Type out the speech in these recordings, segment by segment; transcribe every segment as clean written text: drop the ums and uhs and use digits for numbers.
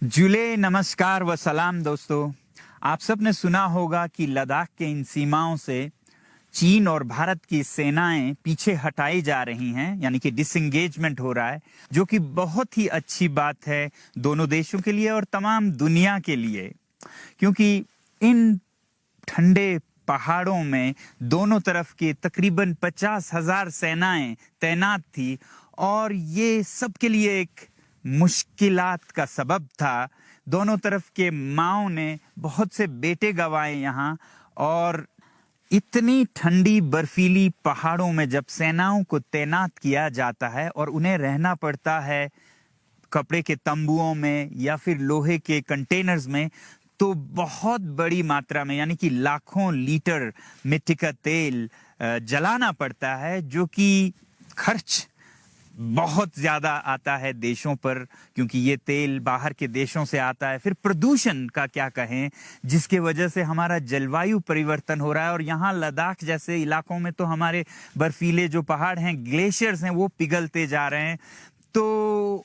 जुले नमस्कार व सलाम दोस्तों। आप सबने सुना होगा कि लद्दाख के इन सीमाओं से चीन और भारत की सेनाएं पीछे हटाई जा रही हैं, यानी कि डिसएंगेजमेंट हो रहा है, जो कि बहुत ही अच्छी बात है दोनों देशों के लिए और तमाम दुनिया के लिए, क्योंकि इन ठंडे पहाड़ों में दोनों तरफ के तकरीबन 50,000 सेनाएं तैनात थी और ये सबके लिए एक मुश्किलात का सबब था। दोनों तरफ के माओ ने बहुत से बेटे गंवाए यहाँ, और इतनी ठंडी बर्फीली पहाड़ों में जब सेनाओं को तैनात किया जाता है और उन्हें रहना पड़ता है कपड़े के तंबुओं में या फिर लोहे के कंटेनर्स में, तो बहुत बड़ी मात्रा में यानी कि लाखों लीटर मिट्टी का तेल जलाना पड़ता है, जो कि खर्च बहुत ज्यादा आता है देशों पर, क्योंकि ये तेल बाहर के देशों से आता है। फिर प्रदूषण का क्या कहें, जिसके वजह से हमारा जलवायु परिवर्तन हो रहा है, और यहाँ लद्दाख जैसे इलाकों में तो हमारे बर्फीले जो पहाड़ हैं, ग्लेशियर्स हैं, वो पिघलते जा रहे हैं। तो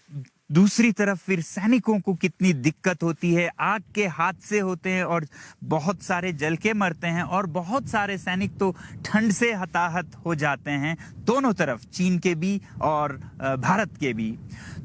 दूसरी तरफ फिर सैनिकों को कितनी दिक्कत होती है, आग के हादसे होते हैं और बहुत सारे जल के मरते हैं, और बहुत सारे सैनिक तो ठंड से हताहत हो जाते हैं, दोनों तरफ, चीन के भी और भारत के भी।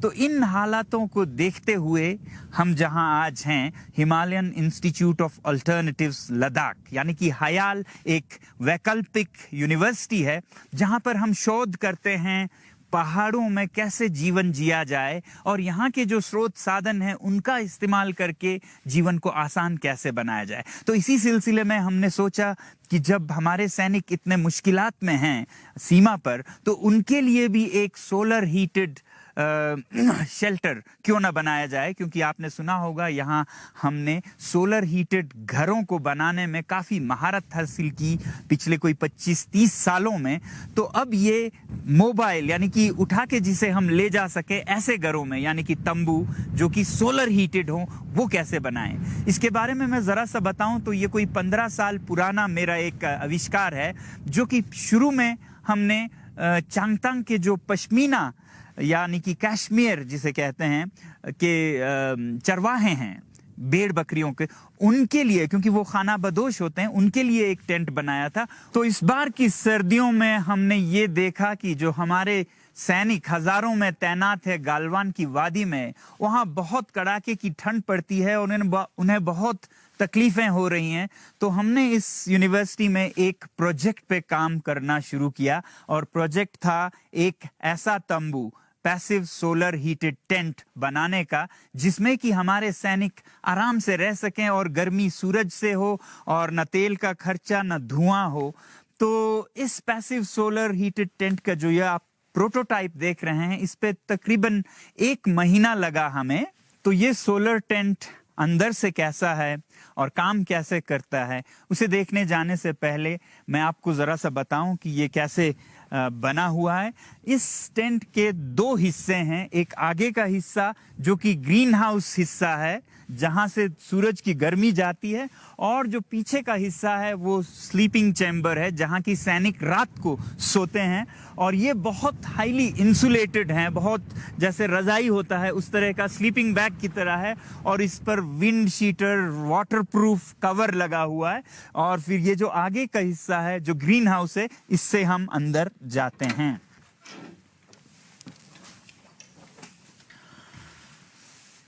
तो इन हालातों को देखते हुए हम जहां आज हैं, Himalayan institute of alternatives Ladakh, यानी कि हयाल एक वैकल्पिक यूनिवर्सिटी है जहां पर हम शोध करते हैं पहाड़ों में कैसे जीवन जिया जाए और यहाँ के जो स्रोत साधन हैं उनका इस्तेमाल करके जीवन को आसान कैसे बनाया जाए। तो इसी सिलसिले में हमने सोचा कि जब हमारे सैनिक इतने मुश्किलात में हैं सीमा पर, तो उनके लिए भी एक सोलर हीटेड शेल्टर क्यों ना बनाया जाए, क्योंकि आपने सुना होगा यहाँ हमने सोलर हीटेड घरों को बनाने में काफ़ी महारत हासिल की पिछले कोई 25-30 सालों में। तो अब ये मोबाइल यानी कि उठा के जिसे हम ले जा सके ऐसे घरों में, यानी कि तंबू जो कि सोलर हीटेड हो, वो कैसे बनाएं। इसके बारे में मैं ज़रा सा बताऊं तो ये कोई 15 साल पुराना मेरा एक आविष्कार है, जो कि शुरू में हमने चांगतांग के जो पश्मीना यानी कि कश्मीर जिसे कहते हैं कि चरवाहे हैं भेड़ बकरियों के, उनके लिए, क्योंकि वो खाना बदोश होते हैं, उनके लिए एक टेंट बनाया था। तो इस बार की सर्दियों में हमने ये देखा कि जो हमारे सैनिक हजारों में तैनात है गालवान की वादी में, वहाँ बहुत कड़ाके की ठंड पड़ती है और उन्हें बहुत तकलीफें हो रही हैं। तो हमने इस यूनिवर्सिटी में एक प्रोजेक्ट पे काम करना शुरू किया, और प्रोजेक्ट था एक ऐसा तंबू, पैसिव सोलर हीटेड टेंट बनाने का, जिसमें कि हमारे सैनिक आराम से रह सकें और गर्मी सूरज से हो और न तेल का खर्चा न धुआं हो। तो इस पैसिव सोलर हीटेड टेंट का जो ये आप प्रोटोटाइप देख रहे हैं, इस पे तकरीबन 1 महीना लगा हमें। तो ये सोलर टेंट अंदर से कैसा है और काम कैसे करता है, उसे देखने जाने से पहले मैं आपको जरा सा बताऊं कि ये कैसे बना हुआ है। इस टेंट के 2 हिस्से हैं। एक आगे का हिस्सा जो कि ग्रीन हाउस हिस्सा है, जहां से सूरज की गर्मी जाती है, और जो पीछे का हिस्सा है वो स्लीपिंग चैम्बर है, जहां की सैनिक रात को सोते हैं। और ये बहुत हाईली इंसुलेटेड है, बहुत जैसे रजाई होता है उस तरह का स्लीपिंग बैग की तरह है, और इस पर विंड शीटर वाटरप्रूफ कवर लगा हुआ है। और फिर ये जो आगे का हिस्सा है जो ग्रीन हाउस है, इससे हम अंदर जाते हैं।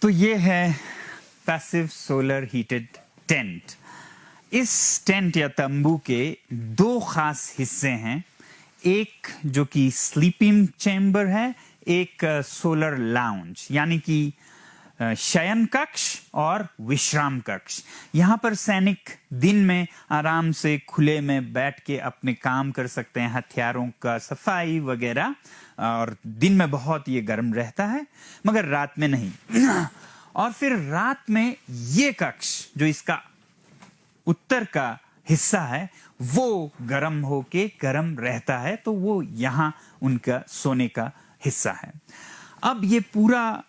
तो ये है पैसिव सोलर हीटेड टेंट। इस टेंट या तंबू के 2 खास हिस्से हैं, एक जो कि स्लीपिंग चैम्बर है, एक सोलर लाउंज यानी कि शयन कक्ष और विश्राम कक्ष। यहाँ पर सैनिक दिन में आराम से खुले में बैठ के अपने काम कर सकते हैं, हथियारों का सफाई वगैरह, और दिन में बहुत ये गर्म रहता है मगर रात में नहीं। और फिर रात में ये कक्ष जो इसका उत्तर का हिस्सा है वो गर्म होके गर्म रहता है, तो वो यहाँ उनका सोने का हिस्सा है। अब ये पूरा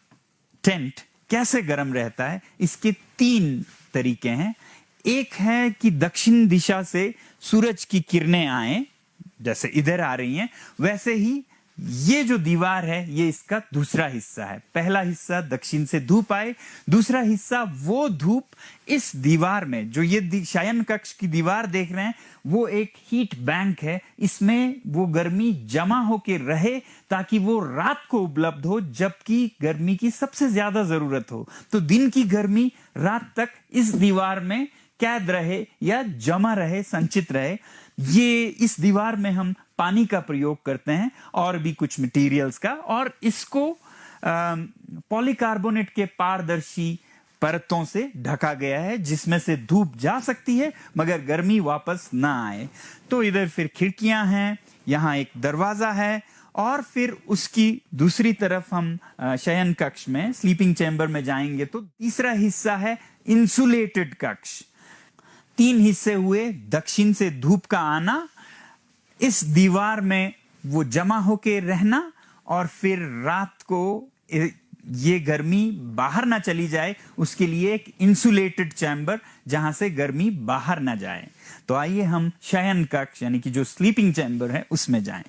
टेंट कैसे गर्म रहता है, इसके 3 तरीके हैं। एक है कि दक्षिण दिशा से सूरज की किरणें आए, जैसे इधर आ रही हैं, वैसे ही ये जो दीवार है ये इसका दूसरा हिस्सा है। पहला हिस्सा दक्षिण से धूप आए, दूसरा हिस्सा वो धूप इस दीवार में, जो ये शयन कक्ष की दीवार देख रहे हैं वो एक हीट बैंक है, इसमें वो गर्मी जमा होके रहे ताकि वो रात को उपलब्ध हो जबकि गर्मी की सबसे ज्यादा जरूरत हो। तो दिन की गर्मी रात तक इस दीवार में कैद रहे या जमा रहे, संचित रहे। ये इस दीवार में हम पानी का प्रयोग करते हैं और भी कुछ मटेरियल्स का, और इसको पॉलीकार्बोनेट के पारदर्शी परतों से ढका गया है जिसमें से धूप जा सकती है मगर गर्मी वापस ना आए। तो इधर फिर खिड़कियां हैं, यहाँ एक दरवाजा है, और फिर उसकी दूसरी तरफ हम शयन कक्ष में, स्लीपिंग चैम्बर में जाएंगे तो तीसरा हिस्सा है इंसुलेटेड कक्ष। 3 हिस्से हुए, दक्षिण से धूप का आना, इस दीवार में वो जमा होके रहना, और फिर रात को ये गर्मी बाहर ना चली जाए उसके लिए एक इंसुलेटेड चैम्बर जहां से गर्मी बाहर ना जाए। तो आइए हम शयन कक्ष यानी कि जो स्लीपिंग चैम्बर है उसमें जाएं।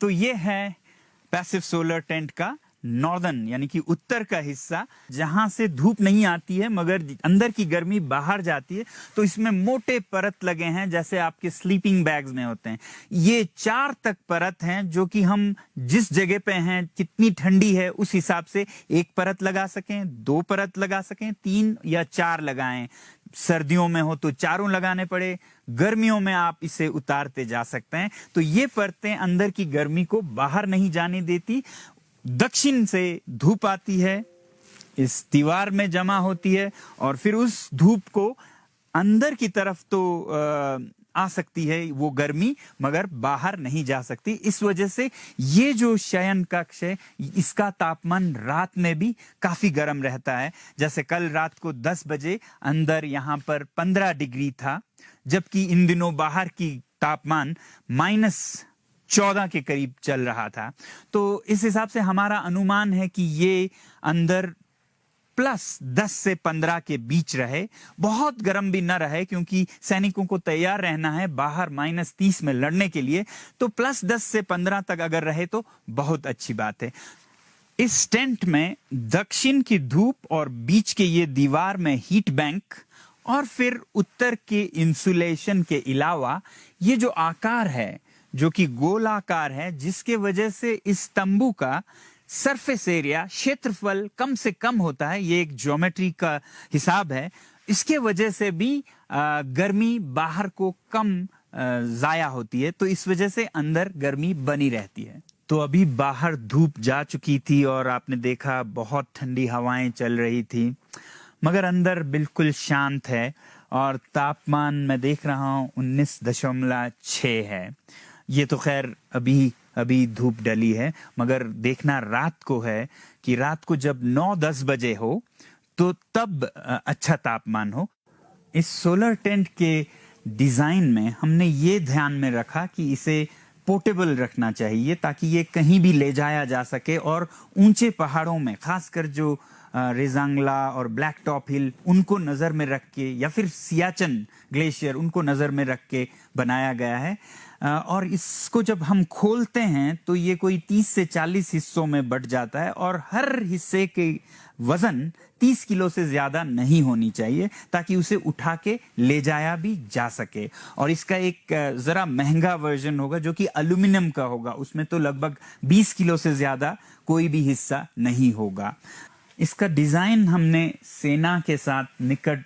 तो ये है पैसिव सोलर टेंट का नॉर्दर्न यानी कि उत्तर का हिस्सा, जहां से धूप नहीं आती है मगर अंदर की गर्मी बाहर जाती है। तो इसमें मोटे परत लगे हैं जैसे आपके स्लीपिंग बैग्स में होते हैं। ये 4 तक परत हैं जो कि हम जिस जगह पे हैं, कितनी ठंडी है उस हिसाब से 1 परत लगा सकें, 2 परत लगा सकें, 3 या 4 लगाएं। सर्दियों में हो तो 4 लगाने पड़े, गर्मियों में आप इसे उतारते जा सकते हैं। तो ये परतें अंदर की गर्मी को बाहर नहीं जाने देती। दक्षिण से धूप आती है, इस दीवार में जमा होती है, और फिर उस धूप को अंदर की तरफ तो आ सकती है वो गर्मी, मगर बाहर नहीं जा सकती। इस वजह से ये जो शयन कक्ष है इसका तापमान रात में भी काफी गर्म रहता है। जैसे कल रात को 10 बजे अंदर यहाँ पर 15 डिग्री था, जबकि इन दिनों बाहर की तापमान -14 के करीब चल रहा था। तो इस हिसाब से हमारा अनुमान है कि ये अंदर +10 से 15 के बीच रहे, बहुत गर्म भी न रहे क्योंकि सैनिकों को तैयार रहना है बाहर -30 में लड़ने के लिए। तो +10 से 15 तक अगर रहे तो बहुत अच्छी बात है। इस टेंट में दक्षिण की धूप और बीच के ये दीवार में हीट बैंक और फिर उत्तर के इंसुलेशन के अलावा ये जो आकार है जो कि गोलाकार है, जिसके वजह से इस तंबू का सरफेस एरिया, क्षेत्रफल कम से कम होता है। ये एक ज्योमेट्री का हिसाब है। इसके वजह से भी गर्मी बाहर को कम जाया होती है, तो इस वजह से अंदर गर्मी बनी रहती है। तो अभी बाहर धूप जा चुकी थी और आपने देखा बहुत ठंडी हवाएं चल रही थी, मगर अंदर बिल्कुल शांत है और तापमान मैं देख रहा हूं 19.6 है। ये तो खैर अभी धूप डली है, मगर देखना रात को है कि रात को जब 9-10 बजे हो तो तब अच्छा तापमान हो। इस सोलर टेंट के डिजाइन में हमने ये ध्यान में रखा कि इसे पोर्टेबल रखना चाहिए ताकि ये कहीं भी ले जाया जा सके, और ऊंचे पहाड़ों में खासकर जो रेजांगला और ब्लैक टॉप हिल उनको नजर में रख के, या फिर सियाचन ग्लेशियर उनको नजर में रख के बनाया गया है। और इसको जब हम खोलते हैं तो ये कोई 30 से 40 हिस्सों में बट जाता है, और हर हिस्से के वजन 30 किलो से ज्यादा नहीं होनी चाहिए ताकि उसे उठा के ले जाया भी जा सके। और इसका एक जरा महंगा वर्जन होगा जो कि एल्यूमिनियम का होगा, उसमें तो लगभग 20 किलो से ज्यादा कोई भी हिस्सा नहीं होगा। इसका डिजाइन हमने सेना के साथ निकट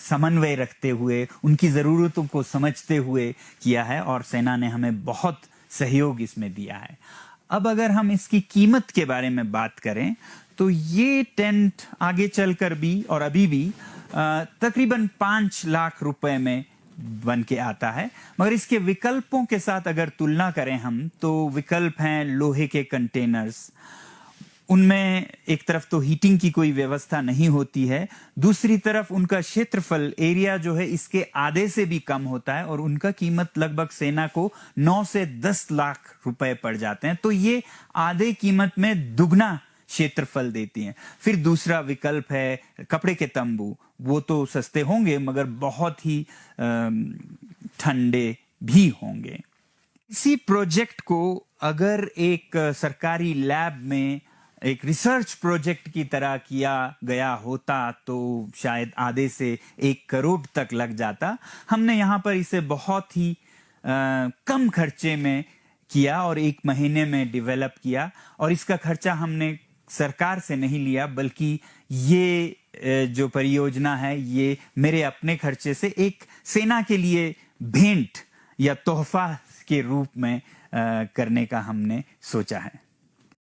समन्वय रखते हुए, उनकी जरूरतों को समझते हुए किया है, और सेना ने हमें बहुत सहयोग इसमें दिया है। अब अगर हम इसकी कीमत के बारे में बात करें तो ये टेंट आगे चलकर भी और अभी भी तकरीबन 5 लाख रुपए में बन के आता है। मगर इसके विकल्पों के साथ अगर तुलना करें हम, तो विकल्प हैं लोहे के कंटेनर्स। उनमें एक तरफ तो हीटिंग की कोई व्यवस्था नहीं होती है, दूसरी तरफ उनका क्षेत्रफल एरिया जो है इसके आधे से भी कम होता है, और उनका कीमत लगभग सेना को 9 से 10 लाख रुपए पड़ जाते हैं। तो ये आधे कीमत में दुगना क्षेत्रफल देती हैं। फिर दूसरा विकल्प है कपड़े के तंबू, वो तो सस्ते होंगे मगर बहुत ही ठंडे भी होंगे। इसी प्रोजेक्ट को अगर एक सरकारी लैब में एक रिसर्च प्रोजेक्ट की तरह किया गया होता तो शायद आधे से 1 करोड़ तक लग जाता। हमने यहाँ पर इसे बहुत ही कम खर्चे में किया और 1 महीने में डेवलप किया, और इसका खर्चा हमने सरकार से नहीं लिया, बल्कि ये जो परियोजना है ये मेरे अपने खर्चे से एक सेना के लिए भेंट या तोहफा के रूप में करने का हमने सोचा है।